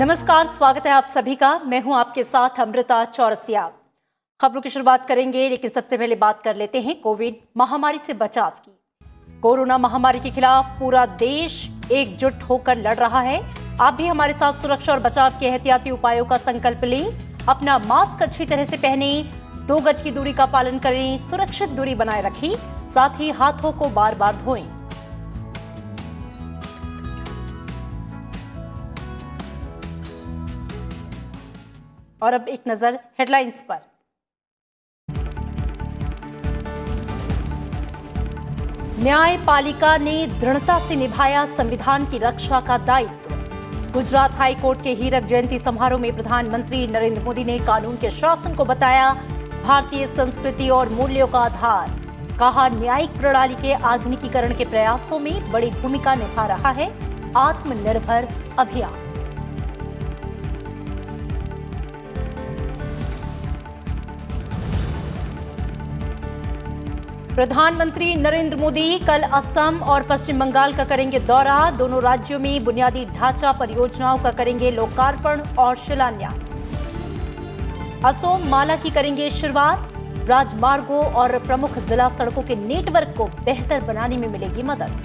नमस्कार, स्वागत है आप सभी का। मैं हूं आपके साथ अमृता चौरसिया। खबरों की शुरुआत करेंगे, लेकिन सबसे पहले बात कर लेते हैं कोविड महामारी से बचाव की। कोरोना महामारी के खिलाफ पूरा देश एकजुट होकर लड़ रहा है। आप भी हमारे साथ सुरक्षा और बचाव के एहतियाती उपायों का संकल्प लें। अपना मास्क अच्छी तरह से पहने, 2 गज की दूरी का पालन करें, सुरक्षित दूरी बनाए रखें, साथ ही हाथों को बार बार धोएं। और अब एक नजर हेडलाइंस पर। न्यायपालिका ने दृढ़ता से निभाया संविधान की रक्षा का दायित्व। गुजरात हाई कोर्ट के हीरक जयंती समारोह में प्रधानमंत्री नरेंद्र मोदी ने कानून के शासन को बताया भारतीय संस्कृति और मूल्यों का आधार। कहा, न्यायिक प्रणाली के आधुनिकीकरण के प्रयासों में बड़ी भूमिका निभा रहा है आत्मनिर्भर अभियान। प्रधानमंत्री नरेंद्र मोदी कल असम और पश्चिम बंगाल का करेंगे दौरा। दोनों राज्यों में बुनियादी ढांचा परियोजनाओं का करेंगे लोकार्पण और शिलान्यास। असोम माला की करेंगे शुरुआत। राजमार्गों और प्रमुख जिला सड़कों के नेटवर्क को बेहतर बनाने में मिलेगी मदद।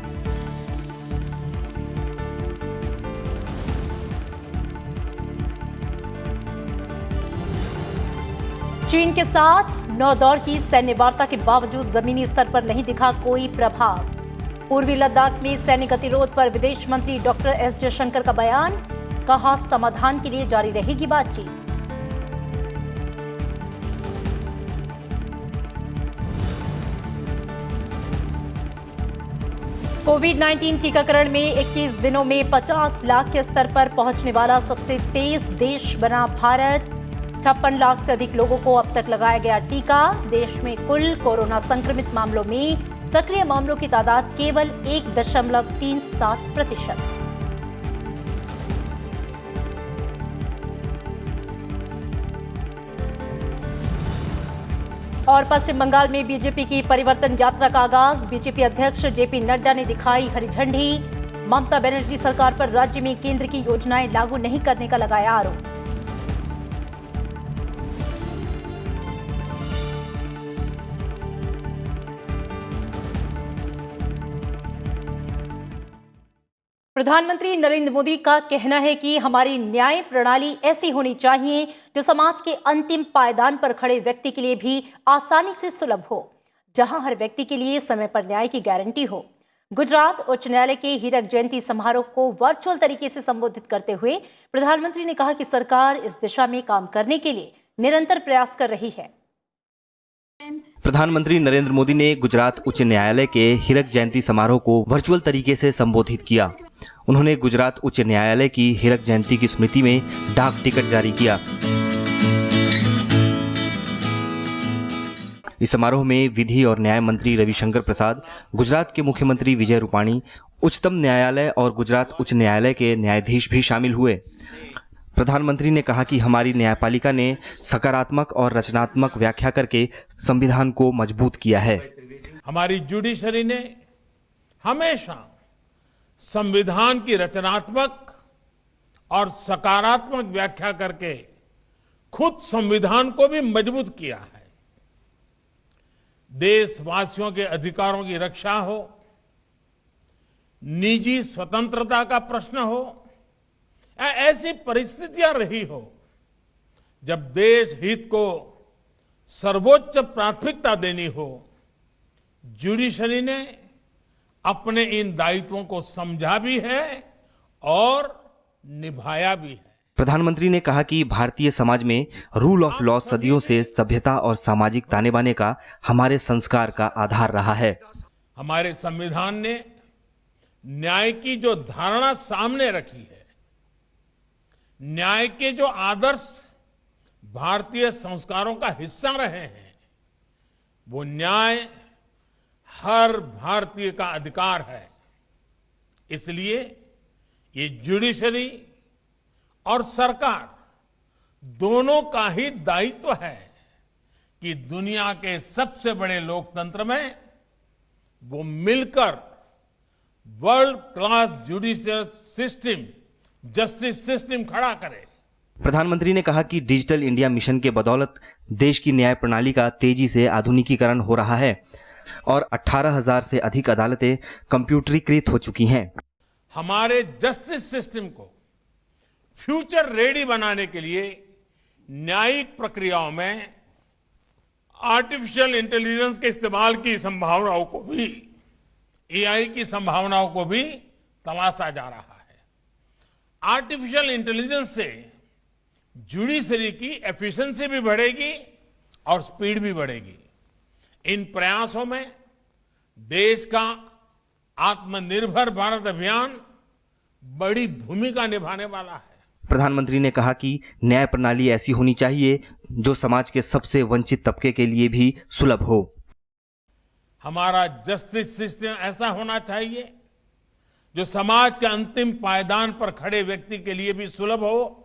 चीन के साथ 9 दौर की सैन्य वार्ता के बावजूद जमीनी स्तर पर नहीं दिखा कोई प्रभाव। पूर्वी लद्दाख में सैन्य गतिरोध पर विदेश मंत्री डॉक्टर एस जयशंकर का बयान। कहा, समाधान के लिए जारी रहेगी बातचीत। कोविड-19 टीकाकरण में 21 दिनों में 50 लाख के स्तर पर पहुंचने वाला सबसे तेज देश बना भारत। 56 लाख से अधिक लोगों को अब तक लगाया गया टीका। देश में कुल कोरोना संक्रमित मामलों में सक्रिय मामलों की तादाद केवल 1.37%। और पश्चिम बंगाल में बीजेपी की परिवर्तन यात्रा का आगाज। बीजेपी अध्यक्ष जेपी नड्डा ने दिखाई हरी झंडी। ममता बनर्जी सरकार पर राज्य में केंद्र की योजनाएं लागू नहीं करने का लगाया आरोप। प्रधानमंत्री नरेंद्र मोदी का कहना है कि हमारी न्याय प्रणाली ऐसी होनी चाहिए जो समाज के अंतिम पायदान पर खड़े व्यक्ति के लिए भी आसानी से सुलभ हो, जहां हर व्यक्ति के लिए समय पर न्याय की गारंटी हो। गुजरात उच्च न्यायालय के हीरक जयंती समारोह को वर्चुअल तरीके से संबोधित करते हुए प्रधानमंत्री ने कहा कि सरकार इस दिशा में काम करने के लिए निरंतर प्रयास कर रही है। प्रधानमंत्री नरेंद्र मोदी ने गुजरात उच्च न्यायालय के हीरक जयंती समारोह को वर्चुअल तरीके से संबोधित किया। उन्होंने गुजरात उच्च न्यायालय की हीरक जयंती की स्मृति में डाक टिकट जारी किया। इस समारोह में विधि और न्याय मंत्री रविशंकर प्रसाद, गुजरात के मुख्यमंत्री विजय रूपाणी, उच्चतम न्यायालय और गुजरात उच्च न्यायालय के न्यायाधीश भी शामिल हुए। प्रधानमंत्री ने कहा कि हमारी न्यायपालिका ने सकारात्मक और रचनात्मक व्याख्या करके संविधान को मजबूत किया है। हमारी जुडिशरी ने हमेशा संविधान की रचनात्मक और सकारात्मक व्याख्या करके खुद संविधान को भी मजबूत किया है। देशवासियों के अधिकारों की रक्षा हो, निजी स्वतंत्रता का प्रश्न हो, या ऐसी परिस्थितियां रही हो जब देश हित को सर्वोच्च प्राथमिकता देनी हो, जुडिशरी ने अपने इन दायित्वों को समझा भी है और निभाया भी है। प्रधानमंत्री ने कहा कि भारतीय समाज में रूल ऑफ लॉ सदियों से सभ्यता और सामाजिक ताने बाने का हमारे संस्कार का आधार रहा है। हमारे संविधान ने न्याय की जो धारणा सामने रखी है, न्याय के जो आदर्श भारतीय संस्कारों का हिस्सा रहे हैं, वो न्याय हर भारतीय का अधिकार है। इसलिए ये जुडिशरी और सरकार दोनों का ही दायित्व है कि दुनिया के सबसे बड़े लोकतंत्र में वो मिलकर world class judicial system justice system खड़ा करें। प्रधानमंत्री ने कहा कि डिजिटल इंडिया मिशन के बदौलत देश की न्याय प्रणाली का तेजी से आधुनिकीकरण हो रहा है और 18,000 से अधिक अदालतें कंप्यूटरीकृत हो चुकी हैं। हमारे जस्टिस सिस्टम को फ्यूचर रेडी बनाने के लिए न्यायिक प्रक्रियाओं में आर्टिफिशियल इंटेलिजेंस के इस्तेमाल की संभावनाओं को भी, एआई की संभावनाओं को भी तलाशा जा रहा है। आर्टिफिशियल इंटेलिजेंस से जुडिशरी की एफिशिएंसी भी बढ़ेगी और स्पीड भी बढ़ेगी। इन प्रयासों में देश का आत्मनिर्भर भारत अभियान बड़ी भूमिका निभाने वाला है। प्रधानमंत्री ने कहा कि न्याय प्रणाली ऐसी होनी चाहिए जो समाज के सबसे वंचित तबके के लिए भी सुलभ हो। हमारा जस्टिस सिस्टम ऐसा होना चाहिए जो समाज के अंतिम पायदान पर खड़े व्यक्ति के लिए भी सुलभ हो,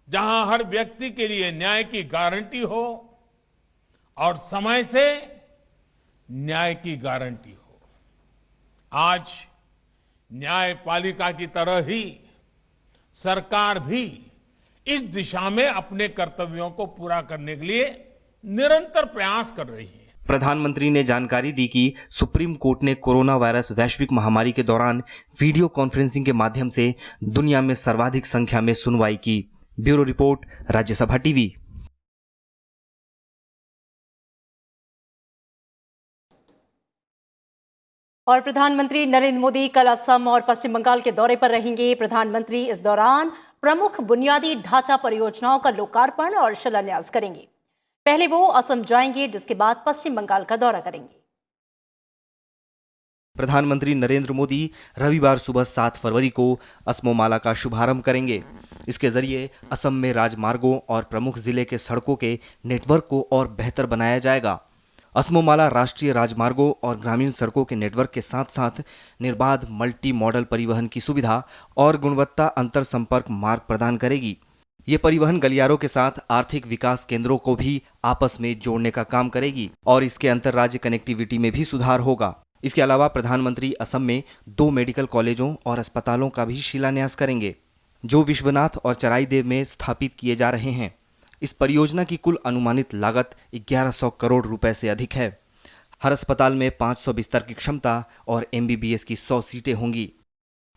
जहां हर व्यक्ति के लिए न्याय की गारंटी हो और समय से न्याय की गारंटी हो। आज न्यायपालिका की तरह ही सरकार भी इस दिशा में अपने कर्तव्यों को पूरा करने के लिए निरंतर प्रयास कर रही है। प्रधानमंत्री ने जानकारी दी कि सुप्रीम कोर्ट ने कोरोना वायरस वैश्विक महामारी के दौरान वीडियो कॉन्फ्रेंसिंग के माध्यम से दुनिया में सर्वाधिक संख्या में सुनवाई की। Bureau report, Rajya Sabha TV. और प्रधानमंत्री नरेंद्र मोदी कल असम और पश्चिम बंगाल के दौरे पर रहेंगे। प्रधानमंत्री इस दौरान प्रमुख बुनियादी ढांचा परियोजनाओं का लोकार्पण और शिलान्यास करेंगे। पहले वो असम जाएंगे, जिसके बाद पश्चिम बंगाल का दौरा करेंगे। प्रधानमंत्री नरेंद्र मोदी रविवार सुबह 7 फरवरी को असमोमाला का शुभारंभ करेंगे। इसके जरिए असम में राजमार्गों और प्रमुख जिले के सड़कों के नेटवर्क को और बेहतर बनाया जाएगा। असमोमाला राष्ट्रीय राजमार्गों और ग्रामीण सड़कों के नेटवर्क के साथ साथ निर्बाध मल्टी मॉडल परिवहन की सुविधा और गुणवत्ता अंतर संपर्क मार्ग प्रदान करेगी। ये परिवहन गलियारों के साथ आर्थिक विकास केंद्रों को भी आपस में जोड़ने का काम करेगी और इसके अंतर्राज्य कनेक्टिविटी में भी सुधार होगा। इसके अलावा प्रधानमंत्री असम में 2 मेडिकल कॉलेजों और अस्पतालों का भी शिलान्यास करेंगे, जो विश्वनाथ और चराईदेव में स्थापित किए जा रहे हैं। इस परियोजना की कुल अनुमानित लागत 1100 करोड़ रुपए से अधिक है। हर अस्पताल में 500 बिस्तर की क्षमता और MBBS की 100 सीटें होंगी।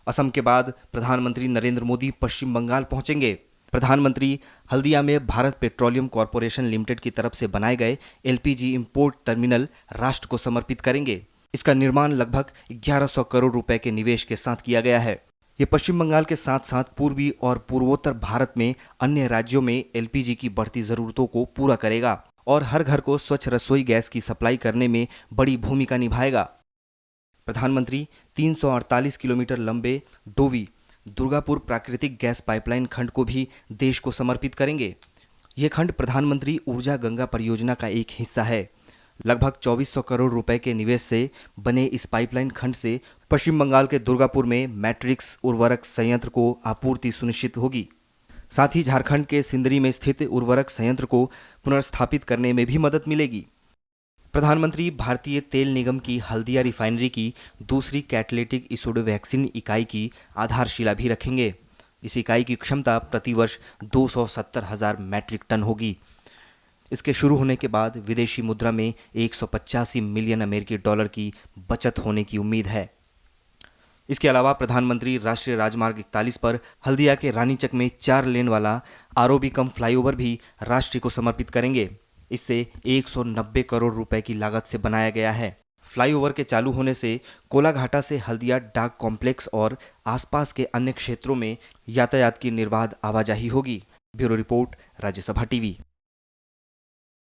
असम के बाद प्रधानमंत्री नरेंद्र मोदी पश्चिम बंगाल पहुंचेंगे। प्रधानमंत्री हल्दिया में भारत पेट्रोलियम कॉरपोरेशन लिमिटेड की तरफ से बनाए गए LPG इंपोर्ट टर्मिनल राष्ट्र को समर्पित करेंगे। इसका निर्माण लगभग 1100 करोड़ रुपए के निवेश के साथ किया गया है। ये पश्चिम बंगाल के साथ साथ पूर्वी और पूर्वोत्तर भारत में अन्य राज्यों में LPG की बढ़ती जरूरतों को पूरा करेगा और हर घर को स्वच्छ रसोई गैस की सप्लाई करने में बड़ी भूमिका निभाएगा। प्रधानमंत्री 348 किलोमीटर लंबे डोवी दुर्गापुर प्राकृतिक गैस पाइपलाइन खंड को भी देश को समर्पित करेंगे। यह खंड प्रधानमंत्री ऊर्जा गंगा परियोजना का एक हिस्सा है। लगभग 2400 करोड़ रुपए के निवेश से बने इस पाइपलाइन खंड से पश्चिम बंगाल के दुर्गापुर में मैट्रिक्स उर्वरक संयंत्र को आपूर्ति सुनिश्चित होगी। साथ ही झारखंड के सिंदरी में स्थित उर्वरक संयंत्र को पुनर्स्थापित करने में भी मदद मिलेगी। प्रधानमंत्री भारतीय तेल निगम की हल्दिया रिफाइनरी की दूसरी कैटालिटिक इशुड वैक्सीन इकाई की आधारशिला भी रखेंगे। इस इकाई की क्षमता प्रतिवर्ष 270,000 मैट्रिक टन होगी। इसके शुरू होने के बाद विदेशी मुद्रा में 185 मिलियन अमेरिकी डॉलर की बचत होने की उम्मीद है। इसके अलावा प्रधानमंत्री राष्ट्रीय राजमार्ग 41 पर हल्दिया के रानीचक में 4 लेन वाला आरोबिकम फ्लाईओवर भी राष्ट्र को समर्पित करेंगे। इससे 190 करोड़ रुपए की लागत से बनाया गया है। फ्लाईओवर के चालू होने से कोलाघाटा से हल्दिया डाक कॉम्प्लेक्स और आसपास के अन्य क्षेत्रों में यातायात की निर्बाध आवाजाही होगी। Bureau report, Rajya Sabha TV.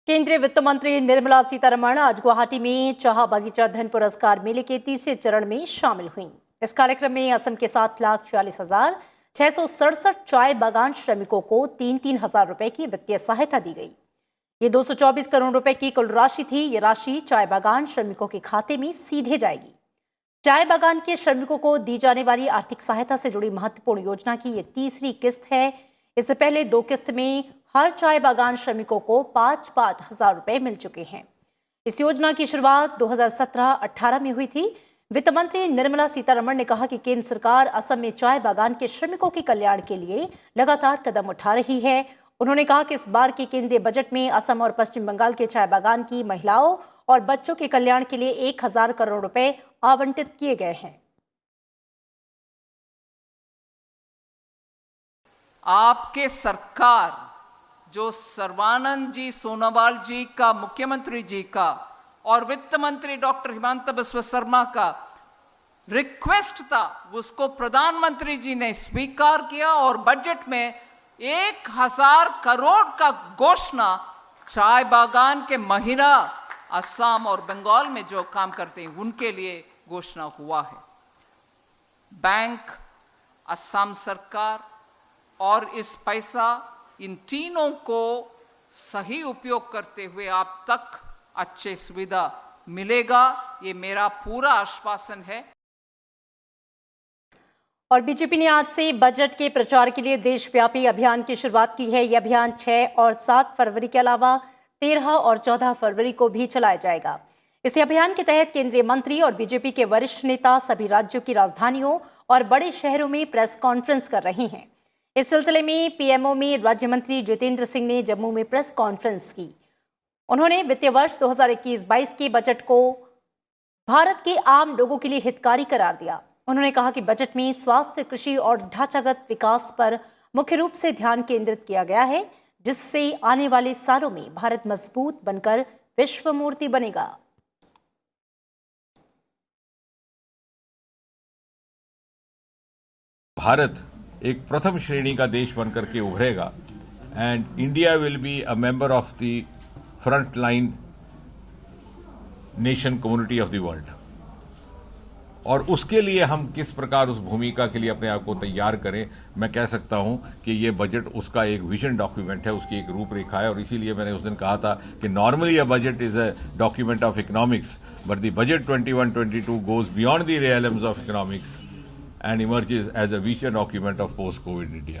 केंद्रीय वित्त मंत्री निर्मला सीतारमण आज गुवाहाटी में चाह बागीचा धन पुरस्कार मेले के तीसरे चरण में शामिल हुई। इस कार्यक्रम में असम के 7,46,667 चाय बागान श्रमिकों को 3-3 हजार रुपए की वित्तीय सहायता दी गई। ये 224 करोड़ रुपए की कुल राशि थी। ये राशि चाय बागान श्रमिकों के खाते में सीधे जाएगी। चाय बागान के श्रमिकों को दी जाने वाली आर्थिक सहायता से जुड़ी महत्वपूर्ण योजना की ये तीसरी किस्त है। इससे पहले 2 किस्त में हर चाय बागान श्रमिकों को 5-5 हजार रुपए मिल चुके हैं। इस योजना की शुरुआत 2017-18 में हुई थी। वित्त मंत्री निर्मला सीतारमण ने कहा कि केंद्र सरकार असम में चाय बागान के श्रमिकों के कल्याण के लिए लगातार कदम उठा रही है। उन्होंने कहा कि इस बार के केंद्रीय बजट में असम और पश्चिम बंगाल के चाय बागान की महिलाओं और बच्चों के कल्याण के लिए 1000 करोड़ रुपए आवंटित किए गए हैं। आपके सरकार जो सर्बानंद जी सोनोवाल जी का, मुख्यमंत्री जी का और वित्त मंत्री डॉक्टर हिमंता बिस्वा शर्मा का रिक्वेस्ट था, उसको प्रधानमंत्री जी ने स्वीकार किया और बजट में 1000 करोड़ का घोषणा चाय बागान के महिला असम और बंगाल में जो काम करते हैं उनके लिए घोषणा हुआ है। बैंक, असम सरकार और इस पैसा, इन तीनों को सही उपयोग करते हुए आप तक अच्छे सुविधा मिलेगा, ये मेरा पूरा आश्वासन है। और बीजेपी ने आज से बजट के प्रचार के लिए देशव्यापी अभियान की शुरुआत की है। यह अभियान 6 और 7 फरवरी के अलावा 13 और 14 फरवरी को भी चलाया जाएगा। इस अभियान के तहत केंद्रीय मंत्री और बीजेपी के वरिष्ठ नेता सभी राज्यों की राजधानियों और बड़े शहरों में प्रेस कॉन्फ्रेंस कर रहे हैं। इस सिलसिले में पीएमओ में राज्य मंत्री जितेंद्र सिंह ने जम्मू में प्रेस कॉन्फ्रेंस की। उन्होंने वित्तीय वर्ष 2021-22 के बजट को भारत के आम लोगों के लिए हितकारी करार दिया। उन्होंने कहा कि बजट में स्वास्थ्य, कृषि और ढांचागत विकास पर मुख्य रूप से ध्यान केंद्रित किया गया है, जिससे आने वाले सालों में भारत मजबूत बनकर विश्व मूर्ति बनेगा। भारत एक प्रथम श्रेणी का देश बनकर के उभरेगा and India will be a member of the front line nation community of the world. और उसके लिए हम किस प्रकार उस भूमिका के लिए अपने आप को तैयार करें, मैं कह सकता हूं कि ये बजट उसका एक विजन डॉक्यूमेंट है, उसकी एक रूपरेखा है। और इसीलिए मैंने उस दिन कहा था कि normally a budget is a document of economics, but the budget 21-22 goes beyond the realms of economics and emerges as a vision document of post-COVID India.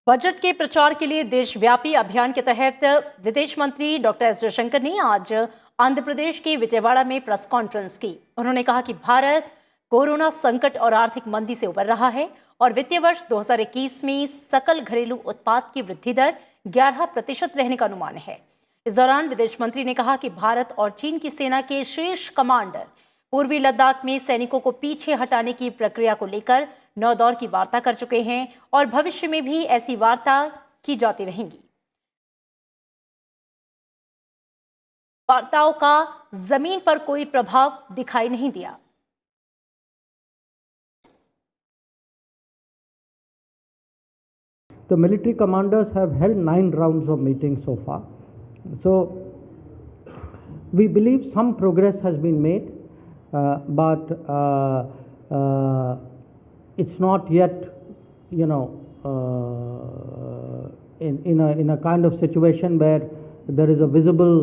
Budget के प्रचार के लिए देशव्यापी अभियान के तहत विदेश मंत्री डॉक्टर एस जयशंकर ने आज आंध्र प्रदेश के विजयवाड़ा में प्रेस कॉन्फ्रेंस की। उन्होंने कहा कि भारत कोरोना संकट और आर्थिक मंदी से उबर रहा है और वित्तीय वर्ष 2021 में सकल घरेलू उत्पाद की वृद्धि दर 11% रहने का अनुमान है। इस दौरान विदेश मंत्री ने कहा कि भारत और चीन की सेना के शीर्ष कमांडर पूर्वी लद्दाख में सैनिकों को पीछे हटाने की प्रक्रिया को लेकर 9 दौर की वार्ता कर चुके हैं और भविष्य में भी ऐसी वार्ता की जाती रहेंगी। वार्ताओं का जमीन पर कोई प्रभाव दिखाई नहीं दिया। The military commanders have held 9 rounds of meetings so far. So we believe some progress has been made. But it's not yet, in a kind of situation where there is a visible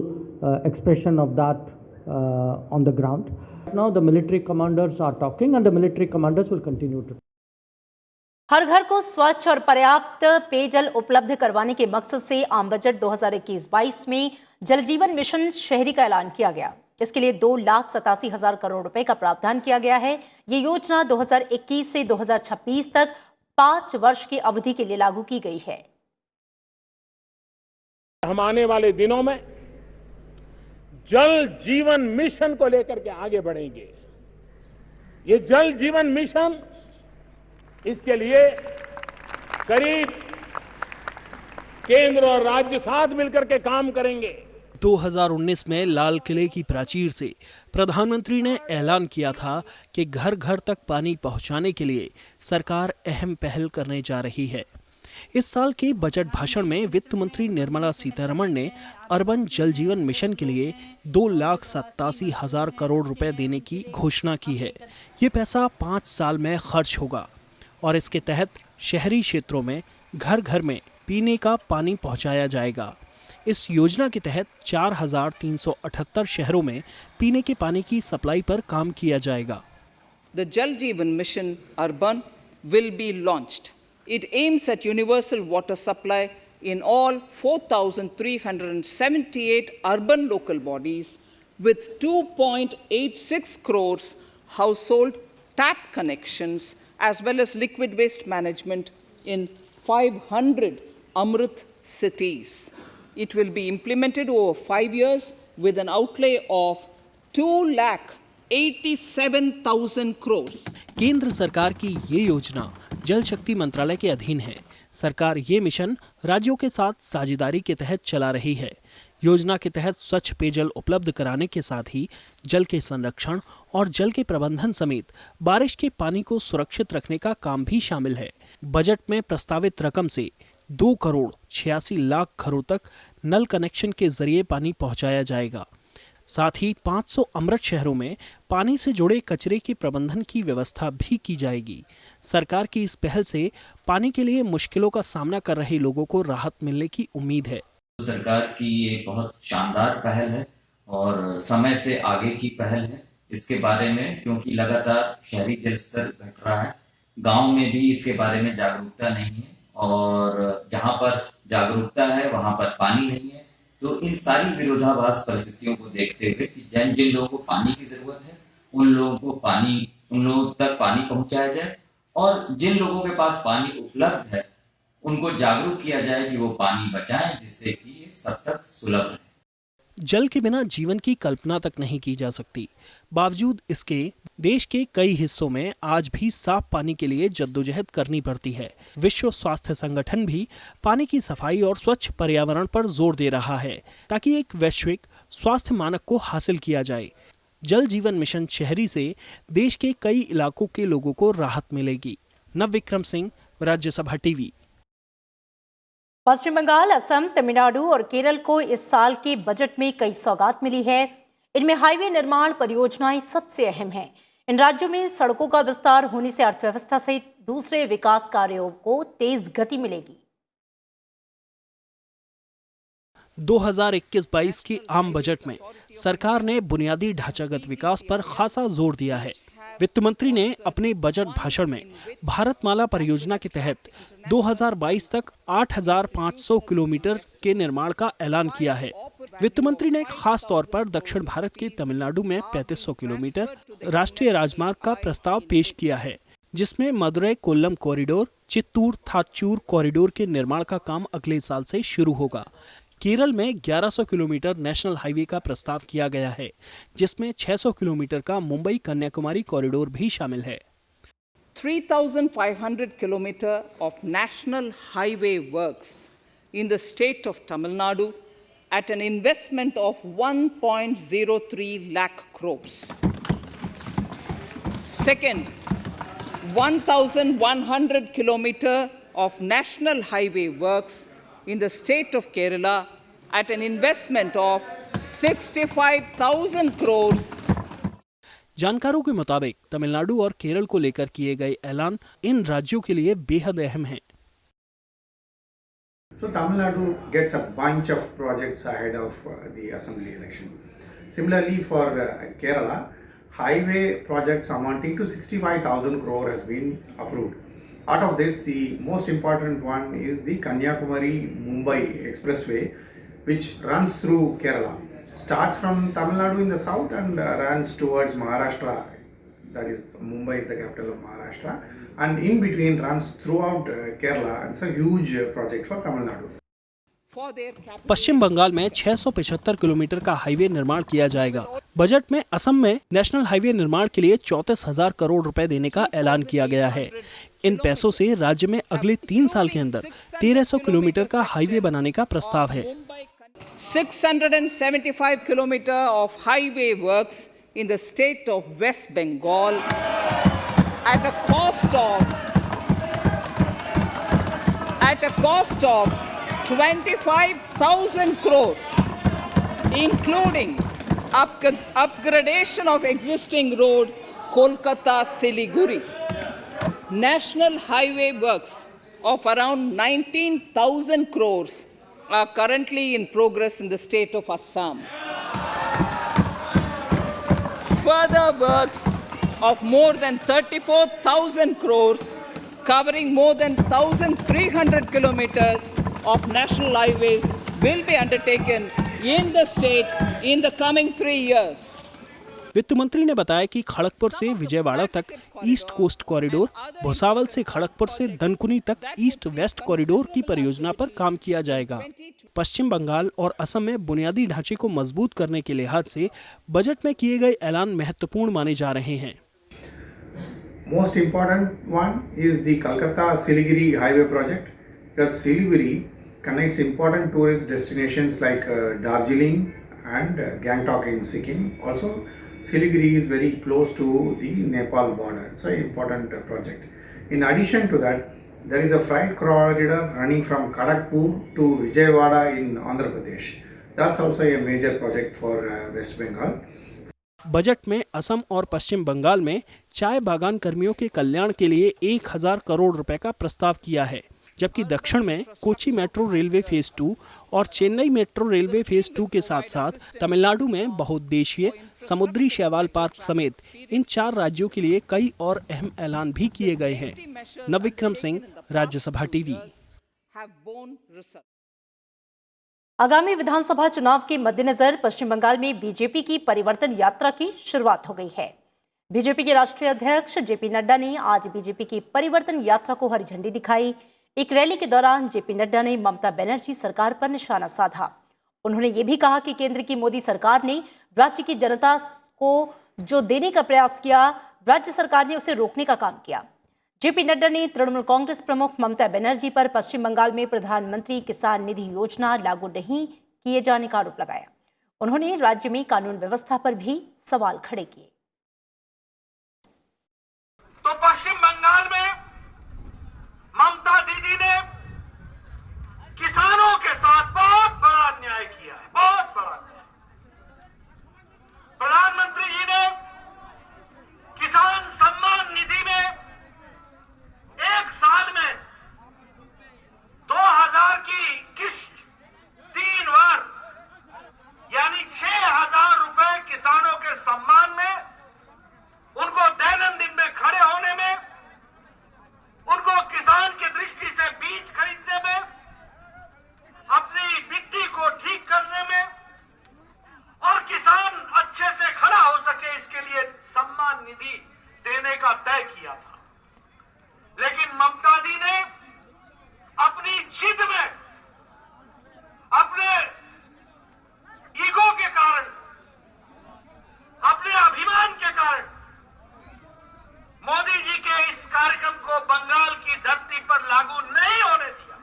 expression of that on the ground. Now the military commanders are talking, and the military commanders will continue to. हर घर को स्वच्छ और पर्याप्त पेयजल उपलब्ध करवाने के मकसद से आम बजट 2021-22 में जल जीवन मिशन शहरी का ऐलान किया गया। इसके लिए 2,87,000 करोड़ रुपए का प्रावधान किया गया है। ये योजना 2021 से 2026 तक 5 वर्ष की अवधि के लिए लागू की गई है। हम आने वाले दिनों में जल जीवन मिशन को लेकर के आगे बढ़ेंगे। ये जल जीवन मिशन, इसके लिए करीब केंद्र और राज्य साथ मिलकर के काम करेंगे। 2019 में लाल किले की प्राचीर से प्रधानमंत्री ने ऐलान किया था कि घर घर तक पानी पहुंचाने के लिए सरकार अहम पहल करने जा रही है। इस साल के बजट भाषण में वित्त मंत्री निर्मला सीतारमण ने अर्बन जल जीवन मिशन के लिए 2,87,000 करोड़ रुपए देने की घोषणा की है। ये पैसा 5 साल में खर्च होगा और इसके तहत शहरी क्षेत्रों में घर घर में पीने का पानी पहुंचाया जाएगा। इस योजना के तहत 4,378 शहरों में पीने के पानी की सप्लाई पर काम किया जाएगा। The Jal Jeevan Mission Urban will be launched. It aims at universal water supply in all 4,378 urban local bodies with 2.86 crores household tap connections as well as liquid waste management in 500 Amrit cities. It will be implemented over 5 years with an outlay of 2,87,000 crores. केंद्र सरकार की ये योजना जल शक्ति मंत्रालय के अधीन है। सरकार ये मिशन राज्यों के साथ साझेदारी के तहत चला रही है। योजना के तहत स्वच्छ पेयजल उपलब्ध कराने के साथ ही जल के संरक्षण और जल के प्रबंधन समेत बारिश के पानी को सुरक्षित रखने का काम भी शामिल है। बजट में प्रस्तावित रकम से 2,86,00,000 घरों तक नल कनेक्शन के जरिए पानी पहुंचाया जाएगा। साथ ही 500 अमृत शहरों में पानी से जुड़े कचरे के प्रबंधन की व्यवस्था भी की जाएगी। सरकार की इस पहल से पानी के लिए मुश्किलों का सामना कर रहे लोगों को राहत मिलने की उम्मीद है। सरकार की ये बहुत शानदार पहल है और समय से आगे की पहल है। इसके बारे में क्योंकि लगातार शहरी जल स्तर घट रहा है, गांव में भी इसके बारे में जागरूकता नहीं है और जहां पर जागरूकता है वहां पर पानी नहीं है। तो इन सारी विरोधाभास परिस्थितियों को देखते हुए कि जिन लोगों को पानी की जरूरत है उन लोगों तक पानी पहुंचाया जाए और जिन लोगों के पास पानी उपलब्ध है उनको जागरूक किया जाए कि वो पानी बचाएं, जिससे कि ये सब तक सुलभ रहे। जल के बिना जीवन की कल्पना तक नहीं की जा सकती। बावजूद इसके देश के कई हिस्सों में आज भी साफ पानी के लिए जद्दोजहद करनी पड़ती है। विश्व स्वास्थ्य संगठन भी पानी की सफाई और स्वच्छ पर्यावरण पर जोर दे रहा है ताकि एक वैश्विक स्वास्थ्य मानक को हासिल किया जाए। जल जीवन मिशन शहरी से देश के कई इलाकों के लोगों को राहत मिलेगी। नवविक्रम सिंह, राज्यसभा टीवी। पश्चिम बंगाल, असम, तमिलनाडु और केरल को इस साल के बजट में कई सौगात मिली है। इनमें हाईवे निर्माण परियोजनाएं सबसे अहम हैं। इन राज्यों में सड़कों का विस्तार होने से अर्थव्यवस्था सहित दूसरे विकास कार्यों को तेज गति मिलेगी। 2021-22 के आम बजट में सरकार ने बुनियादी ढांचागत विकास पर खासा जोर दिया है। वित्त मंत्री ने अपने बजट भाषण में भारतमाला परियोजना के तहत 2022 तक 8,500 किलोमीटर के निर्माण का ऐलान किया है। वित्त मंत्री ने खास तौर पर दक्षिण भारत के तमिलनाडु में 3500 किलोमीटर राष्ट्रीय राजमार्ग का प्रस्ताव पेश किया है, जिसमें मदुरई कोल्लम कॉरिडोर, चित्तूर थाचूर कॉरिडोर के निर्माण का काम अगले साल से शुरू होगा। केरल में 1100 किलोमीटर नेशनल हाईवे का प्रस्ताव किया गया है, जिसमें 600 किलोमीटर का मुंबई कन्याकुमारी कॉरिडोर भी शामिल है। 3,500 kilometers of national highway works in the state of Tamil Nadu at an investment of 1.03 lakh crores. Second, 1,100 kilometers of national highway works in the state of Kerala at an investment of 65,000 crores. जानकारों के मुताबिक तमिलनाडु और केरल को लेकर किए गए ऐलान इन राज्यों के लिए बेहद अहम हैं। So Tamil Nadu gets a bunch of projects ahead of the assembly election. Similarly for Kerala, highway projects amounting to 65,000 crore has been approved. Out of this, the most important one is the Kanyakumari-Mumbai Expressway, which runs through Kerala. Starts from Tamil Nadu in the south and runs towards Maharashtra. That is, Mumbai is the capital of Maharashtra. And in between runs throughout Kerala. It's a huge project for Tamil Nadu. पश्चिम बंगाल में 675 kilometre का highway निर्माण किया जाएगा। Budget में असम में national highway निर्माण के लिए 34,000 करोड़ रुपए देने का ऐलान किया गया है। इन पैसों से राज्य में अगले 3 साल के अंदर 1300 किलोमीटर का हाईवे बनाने का प्रस्ताव है। 675 kilometers of highway works in the state of West Bengal at a cost of 25,000 crores, including upgradation of existing road Kolkata-Siliguri. National highway works of around 19,000 crores are currently in progress in the state of Assam. Further works of more than 34,000 crores covering more than 1,300 kilometers of national highways will be undertaken in the state in the coming 3 years. वित्त मंत्री ने बताया कि खड़गपुर से विजयवाड़ा तक east coast corridor, Bhusawal से खड़गपुर से दनकुनी तक ईस्ट वेस्ट कॉरिडोर की परियोजना पर काम किया जाएगा। पश्चिम बंगाल और असम में बुनियादी ढांचे को मजबूत करने के लिहाज से बजट में किए गए ऐलान महत्वपूर्ण माने जा रहे हैं। Most important one is the Kolkata-Siliguri highway project, because Siliguri connects important tourist destinations like Darjeeling and Gangtok in Sikkim. Also, Siliguri is very close to the Nepal border. It's an important project. In addition to that, there is a freight corridor running from Kharagpur to Vijayawada in Andhra Pradesh. That's also a major project for West Bengal. Budget में असम और पश्चिम बंगाल में चाय बागान कर्मियों के कल्याण के लिए 1000 करोड़ रुपए का प्रस्ताव किया है, जबकि दक्षिण में कोची मेट्रो रेलवे फेज 2 और चेन्नई मेट्रो रेलवे फेज 2 के साथ साथ तमिलनाडु में बहुउद्देशीय समुद्री शैवाल पार्क समेत इन 4 राज्यों के लिए कई और अहम ऐलान भी किए गए हैं। नवविक्रम सिंह, राज्यसभा टीवी। आगामी विधानसभा चुनाव के मद्देनजर पश्चिम बंगाल में बीजेपी की परिवर्तन यात्रा की शुरुआत हो गई है। बीजेपी के राष्ट्रीय अध्यक्ष जेपी नड्डा ने आज बीजेपी की परिवर्तन यात्रा को हरी झंडी दिखाई। एक रैली के दौरान जेपी नड्डा ने ममता बनर्जी सरकार पर निशाना साधा। उन्होंने ये भी कहा कि केंद्र की मोदी सरकार ने राज्य की जनता को जो देने का प्रयास किया, राज्य सरकार ने उसे रोकने का काम किया। जेपी नड्डा ने तृणमूल कांग्रेस प्रमुख ममता बनर्जी पर पश्चिम बंगाल में प्रधानमंत्री किसान निधि योजना लागू नहीं किए जाने का आरोप लगाया। उन्होंने राज्य में कानून व्यवस्था पर भी सवाल खड़े किए। तो पश्चिम बंगाल में ममता दीदी ने किसानों के साथ बहुत बड़ा अन्याय किया है, बहुत बड़ा अन्याय। प्रधानमंत्री जी ने किसान सम्मान निधि में एक साल में 2000 की किस्त 3 बार यानी 6000 रुपए किसानों के सम्मान में, उनको दैनंदिन में खड़े होने में, उनको किसान की दृष्टि से बीज खरीदने में, अपनी मिट्टी को ठीक करने में और किसान अच्छे से खड़ा हो सके, इसके लिए सम्मान निधि देने का तय किया था। लेकिन ममता दी ने अपनी जिद में, अपने ईगो के कारण, अपने अभिमान के कारण मोदी जी के इस कार्यक्रम को बंगाल की धरती पर लागू नहीं होने दिया।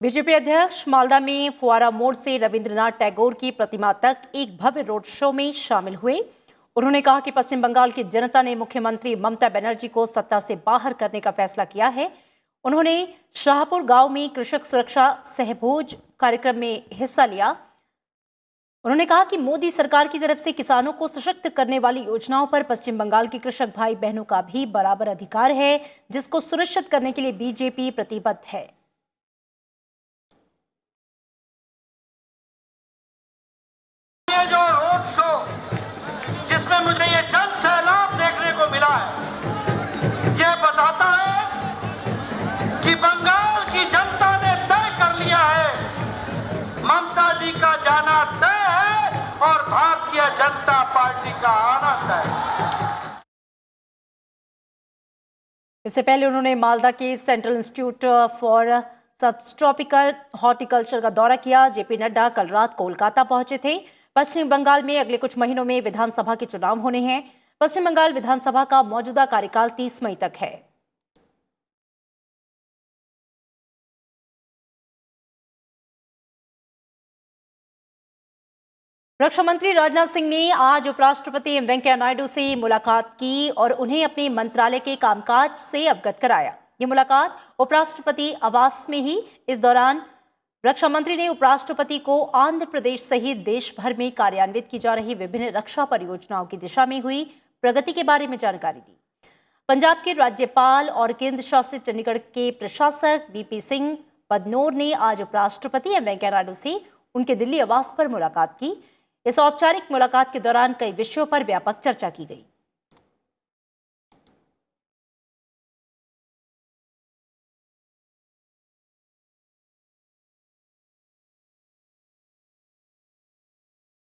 बीजेपी अध्यक्ष मालदा में फुआरा मोड़ से रविंद्रनाथ टैगोर की प्रतिमा तक एक भव्य रोड शो में शामिल हुए। उन्होंने कहा कि पश्चिम बंगाल की जनता ने मुख्यमंत्री ममता बनर्जी को सत्ता से बाहर करने का फैसला किया है। उन्होंने शाहपुर गांव में कृषक सुरक्षा सहभोज कार्यक्रम में हिस्सा लिया। उन्होंने कहा कि मोदी सरकार की तरफ से किसानों को सशक्त करने वाली योजनाओं पर पश्चिम बंगाल के कृषक भाई बहनों का भी बराबर अधिकार है, जिसको सुनिश्चित करने के लिए बीजेपी प्रतिबद्ध है। ये जो रोड शो जिसमें मुझे ये जन सैलाब देखने को मिला है, ये बताता है कि बंगाल की जनता ने तय कर लिया है, ममता जी का जाना तय है और भारतीय जनता पार्टी का आना तय है। इससे पहले उन्होंने मालदा के central institute for subtropical horticulture का दौरा किया। जेपी नड्डा कल रात कोलकाता पहुंचे थे। पश्चिम बंगाल में अगले कुछ महीनों में विधानसभा के चुनाव होने हैं। पश्चिम बंगाल विधानसभा का मौजूदा कार्यकाल 30 मई तक है। रक्षा मंत्री राजनाथ सिंह ने आज उपराष्ट्रपति एम वेंकैया नायडू से मुलाकात की और उन्हें अपने मंत्रालय के कामकाज से अवगत कराया। ये मुलाकात उपराष्ट्रपति आवास में ही। इस दौरान रक्षा मंत्री ने उपराष्ट्रपति को आंध्र प्रदेश सहित देश भर में कार्यान्वित की जा रही विभिन्न रक्षा परियोजनाओं की दिशा में हुई प्रगति के बारे में जानकारी दी। पंजाब के राज्यपाल और केंद्र शासित चंडीगढ़ के प्रशासक वीपी सिंह बदनोर ने आज उपराष्ट्रपति एम वेंकैया नायडू से उनके दिल्ली आवास पर मुलाकात की। इस औपचारिक मुलाकात के दौरान कई विषयों पर व्यापक चर्चा की गई।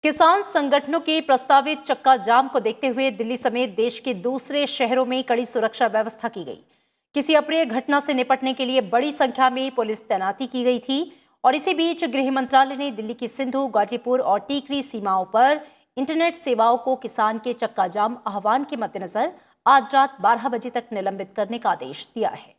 किसान संगठनों के प्रस्तावित चक्का जाम को देखते हुए दिल्ली समेत देश के दूसरे शहरों में कड़ी सुरक्षा व्यवस्था की गई। किसी अप्रिय घटना से निपटने के लिए बड़ी संख्या में पुलिस तैनाती की गई थी और इसी बीच गृह मंत्रालय ने दिल्ली की सिंधु, गाजीपुर और टीकरी सीमाओं पर इंटरनेट सेवाओं को किसान के चक्का जाम आह्वान के मद्देनजर आज रात 12 बजे तक निलंबित करने का आदेश दिया है।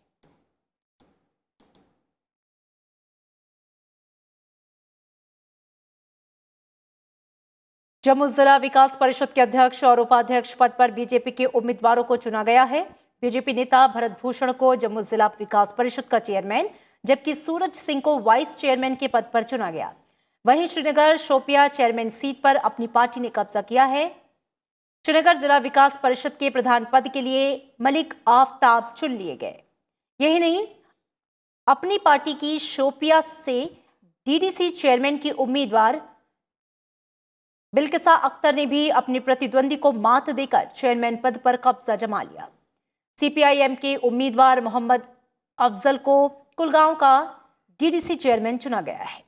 जम्मू जिला विकास परिषद के अध्यक्ष और उपाध्यक्ष पद पर बीजेपी के उम्मीदवारों को चुना गया है। बीजेपी नेता भरत भूषण को जम्मू जिला विकास परिषद का चेयरमैन, जबकि सूरज सिंह को वाइस चेयरमैन के पद पर चुना गया। वहीं श्रीनगर शोपिया चेयरमैन सीट पर अपनी पार्टी ने कब्जा किया है। श्रीनगर जिला विकास परिषद के प्रधान पद के लिए मलिक आफ्ताब चुन लिए गए। यही नहीं, अपनी पार्टी की शोपिया से डीडीसी चेयरमैन की उम्मीदवार बिल्किसा अख्तर ने भी अपने प्रतिद्वंदी को मात देकर चेयरमैन पद पर कब्जा जमा लिया। सीपीआईएम के उम्मीदवार मोहम्मद अफजल को कुलगांव का डीडीसी चेयरमैन चुना गया है।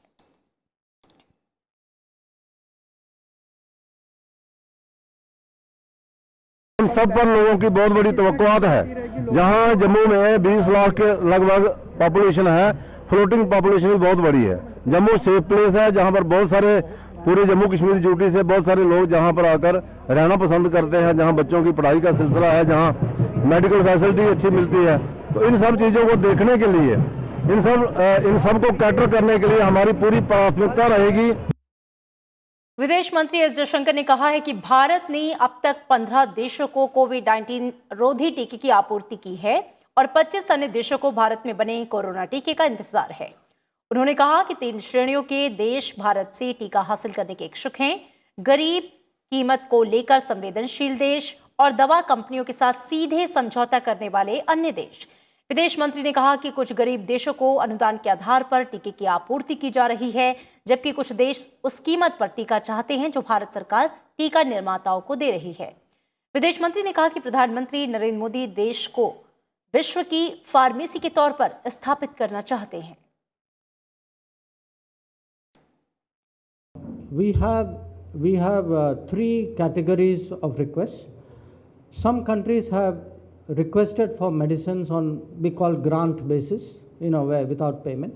हम सब पर लोगों की बहुत बड़ी तवक्कुआत है। जहां जम्मू में 20 लाख के लगभग पॉपुलेशन है, फ्लोटिंग पॉपुलेशन भी बहुत बड़ी है। जम्मू सेफ प्लेस है जहां पर बहुत सारे पूरे जम्मू कश्मीर ड्यूटी से बहुत सारे लोग जहां पर आकर रहना पसंद करते हैं, जहां बच्चों की पढ़ाई का सिलसिला है, जहां मेडिकल फैसिलिटी अच्छी मिलती है। तो इन सब चीज़ों को देखने के लिए, इन सब को कैटर करने के लिए हमारी पूरी प्राथमिकता रहेगी। विदेश मंत्री एस जयशंकर ने कहा है कि भारत ने अब तक 15 देशों को कोविड-19 रोधी टीके की आपूर्ति की है और 25 अन्य देशों को भारत में बने कोरोना टीके का इंतजार है। उन्होंने कहा कि 3 श्रेणियों के देश भारत से टीका हासिल करने के इच्छुक हैं: गरीब, कीमत को लेकर संवेदनशील देश और दवा कंपनियों के साथ सीधे समझौता करने वाले अन्य देश। विदेश मंत्री ने कहा कि कुछ गरीब देशों को अनुदान के आधार पर टीके की आपूर्ति की जा रही है, जबकि कुछ देश उस कीमत पर टीका चाहते हैं जो भारत सरकार टीका निर्माताओं को दे रही है। विदेश मंत्री ने कहा कि प्रधानमंत्री नरेंद्र मोदी देश को विश्व की फार्मेसी के तौर पर स्थापित करना चाहते हैं। We have 3 categories of requests. Some countries have requested for medicines on we call grant basis, without payment.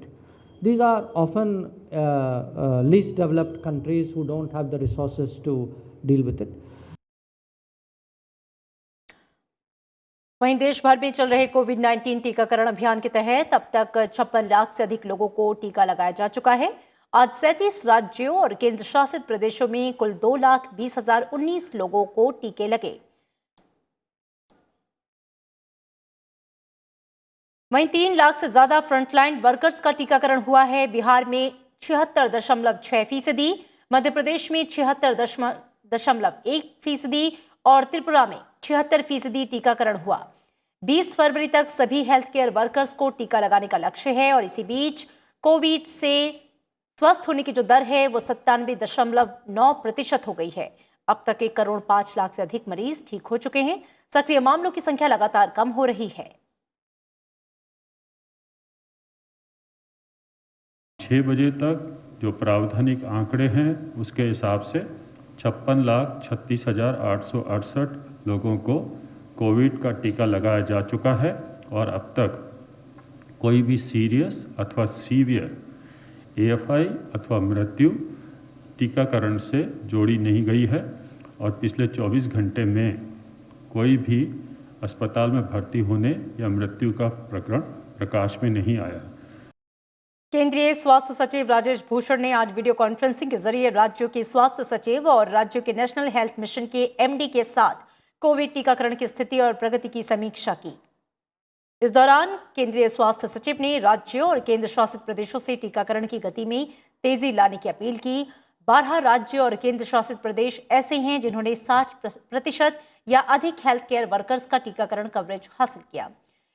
These are often least developed countries who don't have the resources to deal with it. वहीं देश भर में चल रहे कोविड-19 टीकाकरण अभियान के तहत अब तक 56 लाख से अधिक लोगों को टीका लगाया जा चुका है। आज 37 राज्यों और केंद्र शासित प्रदेशों में कुल 2,20,019 लोगों को टीके लगे। वहीं 3 लाख से ज्यादा फ्रंटलाइन वर्कर्स का टीकाकरण हुआ है। बिहार में 76.6%, मध्य प्रदेश में 76.1% और त्रिपुरा में 76% टीकाकरण हुआ। 20 फरवरी तक सभी हेल्थ केयर वर्कर्स को टीका लगाने का लक्ष्य है और इसी बीच कोविड से स्वस्थ होने की जो दर है वो 97.9% हो गई है। अब तक 1 करोड़ 5 लाख से अधिक मरीज ठीक हो चुके हैं। सक्रिय मामलों की संख्या लगातार कम हो रही है। 6 बजे तक जो प्रावधानिक आंकड़े हैं उसके हिसाब से 56,36,868 लोगों को कोविड का टीका लगाया जा चुका है और अब तक कोई भी सीरियस अथवा सीवियर AFI अथवा मृत्यु टीकाकरण से जोड़ी नहीं गई है और पिछले 24 घंटे में कोई भी अस्पताल में भर्ती होने या मृत्यु का प्रकरण प्रकाश में नहीं आया। केंद्रीय स्वास्थ्य सचिव राजेश भूषण ने आज वीडियो कॉन्फ्रेंसिंग के जरिए राज्यों के स्वास्थ्य सचिव और राज्यों के नेशनल हेल्थ मिशन के MD के साथ कोविड टीकाकरण की स्थिति और प्रगति की समीक्षा की। इस दौरान केंद्रीय स्वास्थ्य सचिव ने राज्यों और केंद्र शासित प्रदेशों से टीकाकरण की गति में तेजी लाने की अपील की। 12 राज्य और केंद्र शासित प्रदेश ऐसे हैं जिन्होंने 60% या अधिक हेल्थ केयर वर्कर्स का टीकाकरण कवरेज हासिल किया।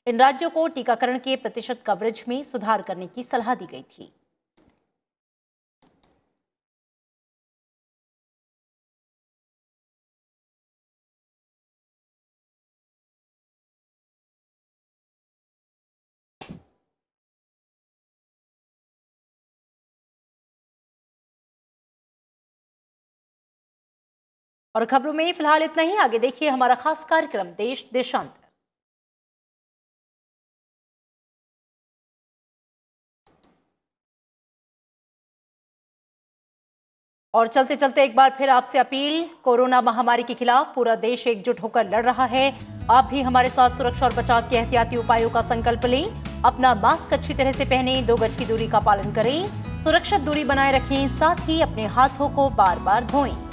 इन राज्यों को टीकाकरण के प्रतिशत कवरेज में सुधार करने की सलाह दी गई थी। और खबरों में फिलहाल इतना ही। आगे देखिए हमारा खास कार्यक्रम देश देशांतर। और चलते चलते एक बार फिर आपसे अपील, कोरोना महामारी के खिलाफ पूरा देश एकजुट होकर लड़ रहा है। आप भी हमारे साथ सुरक्षा और बचाव के एहतियाती उपायों का संकल्प लें। अपना मास्क अच्छी तरह से पहनें, 2 गज की दूरी का पालन करें, सुरक्षित दूरी बनाए रखें, साथ ही अपने हाथों को बार बार धोएं।